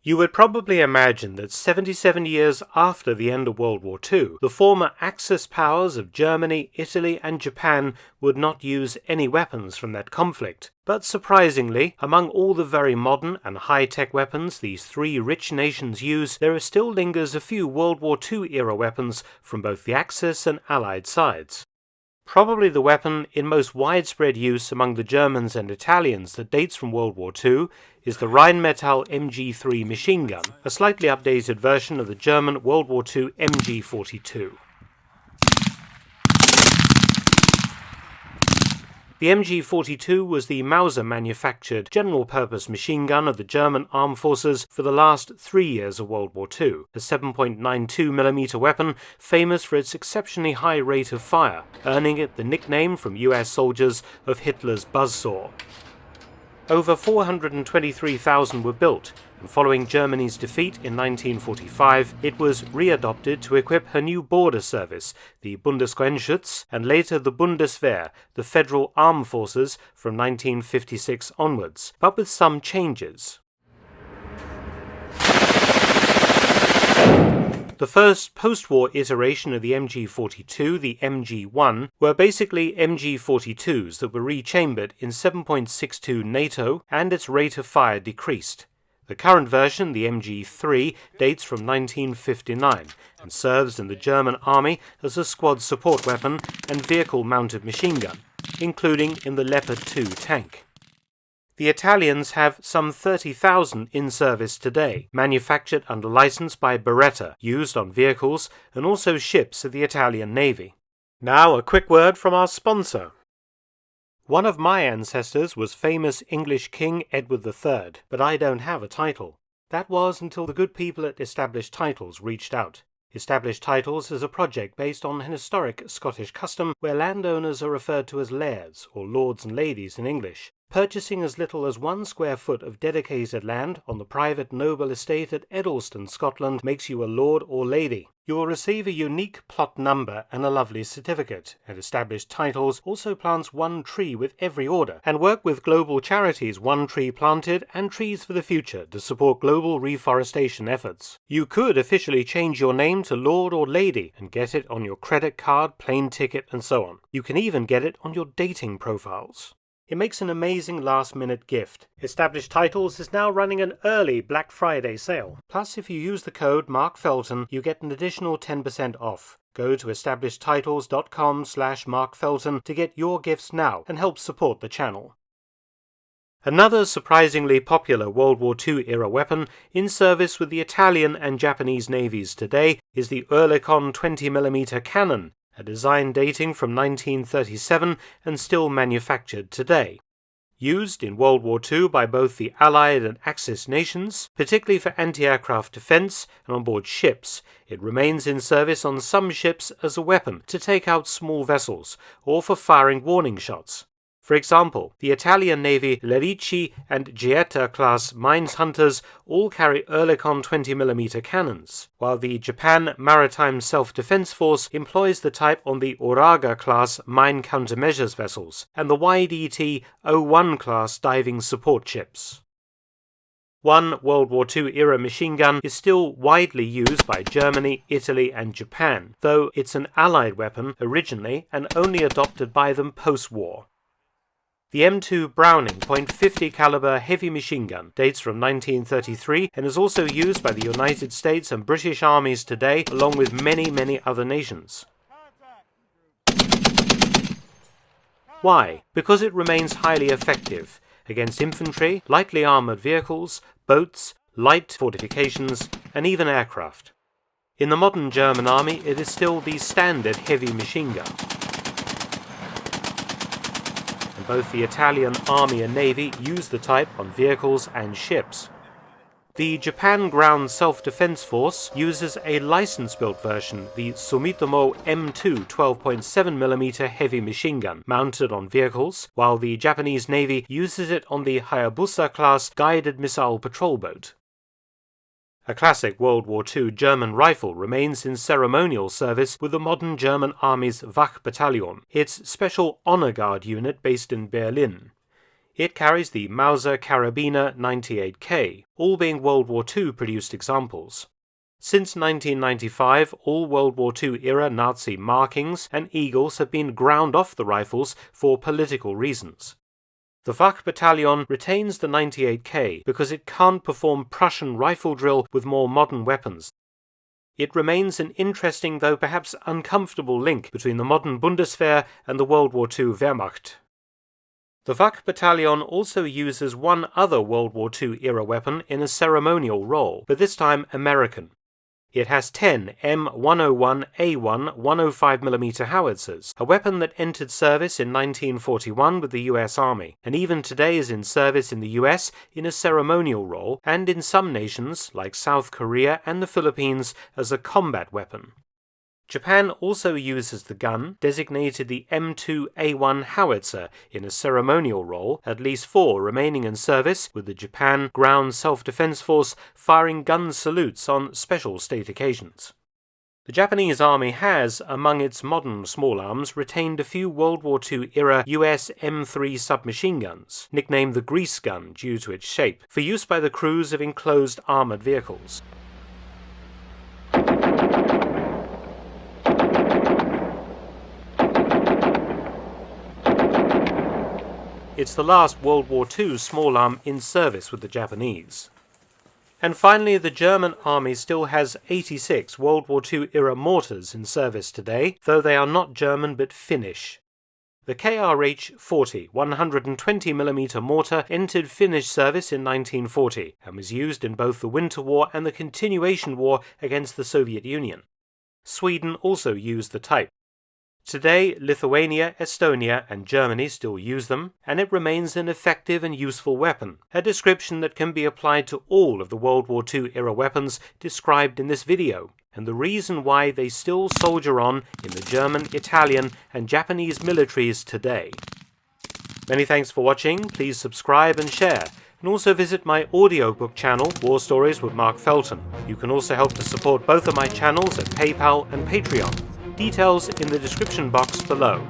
You would probably imagine that 77 years after the end of World War II, the former Axis powers of Germany, Italy, and Japan would not use any weapons from that conflict. But surprisingly, among all the very modern and high-tech weapons these three rich nations use, there still lingers a few World War II-era weapons from both the Axis and Allied sides. Probably the weapon in most widespread use among the Germans and Italians that dates from World War II is the Rheinmetall MG3 machine gun, a slightly updated version of the German World War II MG42. The MG42 was the Mauser-manufactured general-purpose machine gun of the German armed forces for the last 3 years of World War II, a 7.92mm weapon famous for its exceptionally high rate of fire, earning it the nickname from US soldiers of Hitler's buzzsaw. Over 423,000 were built, and following Germany's defeat in 1945, it was readopted to equip her new border service, the Bundesgrenzschutz, and later the Bundeswehr, the federal armed forces, from 1956 onwards, but with some changes. The first post-war iteration of the MG42, the MG1, were basically MG42s that were rechambered in 7.62 NATO and its rate of fire decreased. The current version, the MG3, dates from 1959 and serves in the German army as a squad support weapon and vehicle-mounted machine gun, including in the Leopard 2 tank. The Italians have some 30,000 in service today, manufactured under license by Beretta, used on vehicles and also ships of the Italian Navy. Now a quick word from our sponsor. One of my ancestors was famous English King Edward III, but I don't have a title. That was until the good people at Established Titles reached out. Established Titles is a project based on an historic Scottish custom where landowners are referred to as lairds, or lords and ladies in English. Purchasing as little as 1 square foot of dedicated land on the private noble estate at Edelston, Scotland, makes you a lord or lady. You will receive a unique plot number and a lovely certificate, and Established Titles also plants 1 tree with every order, and work with global charities One Tree Planted and Trees for the Future to support global reforestation efforts. You could officially change your name to Lord or Lady and get it on your credit card, plane ticket, and so on. You can even get it on your dating profiles. It makes an amazing last-minute gift. Established Titles is now running an early Black Friday sale. Plus, if you use the code MarkFelton, you get an additional 10% off. Go to establishedtitles.com/MarkFelton to get your gifts now and help support the channel. Another surprisingly popular World War II-era weapon in service with the Italian and Japanese navies today is the Oerlikon 20mm cannon, a design dating from 1937 and still manufactured today. Used in World War II by both the Allied and Axis nations, particularly for anti-aircraft defense and on board ships, it remains in service on some ships as a weapon to take out small vessels or for firing warning shots. For example, the Italian Navy Lerici and Gaeta-class mines hunters all carry Oerlikon 20mm cannons, while the Japan Maritime Self-Defense Force employs the type on the Uraga-class mine countermeasures vessels and the YDT-01-class diving support ships. One World War II-era machine gun is still widely used by Germany, Italy, and Japan, though it's an Allied weapon originally and only adopted by them post-war. The M2 Browning .50 caliber heavy machine gun dates from 1933 and is also used by the United States and British armies today, along with many other nations. Why? Because it remains highly effective against infantry, lightly armored vehicles, boats, light fortifications, and even aircraft. In the modern German army, it is still the standard heavy machine gun. Both the Italian Army and Navy use the type on vehicles and ships. The Japan Ground Self-Defense Force uses a license-built version, the Sumitomo M2 12.7mm heavy machine gun, mounted on vehicles, while the Japanese Navy uses it on the Hayabusa-class guided missile patrol boat. A classic World War II German rifle remains in ceremonial service with the modern German Army's Wachbataillon, its special honor guard unit based in Berlin. It carries the Mauser Carabiner 98K, all being World War II produced examples. Since 1995, all World War II era Nazi markings and eagles have been ground off the rifles for political reasons. The Wach Battalion retains the 98K because it can't perform Prussian rifle drill with more modern weapons. It remains an interesting, though perhaps uncomfortable, link between the modern Bundeswehr and the World War II Wehrmacht. The Wach Battalion also uses one other World War II era weapon in a ceremonial role, but this time American. It has 10 M101A1 105mm howitzers, a weapon that entered service in 1941 with the US Army, and even today is in service in the US in a ceremonial role, and in some nations, like South Korea and the Philippines, as a combat weapon. Japan also uses the gun, designated the M2A1 howitzer, in a ceremonial role, at least 4 remaining in service, with the Japan Ground Self-Defense Force firing gun salutes on special state occasions. The Japanese Army has, among its modern small arms, retained a few World War II-era US M3 submachine guns, nicknamed the grease gun due to its shape, for use by the crews of enclosed armoured vehicles. It's the last World War II small arm in service with the Japanese. And finally, the German Army still has 86 World War II-era mortars in service today, though they are not German but Finnish. The KRH-40 120mm mortar entered Finnish service in 1940 and was used in both the Winter War and the Continuation War against the Soviet Union. Sweden also used the type. Today, Lithuania, Estonia, and Germany still use them, and it remains an effective and useful weapon, a description that can be applied to all of the World War II-era weapons described in this video, and the reason why they still soldier on in the German, Italian, and Japanese militaries today. Many thanks for watching. Please subscribe and share, and also visit my audiobook channel, War Stories with Mark Felton. You can also help to support both of my channels at PayPal and Patreon. Details in the description box below.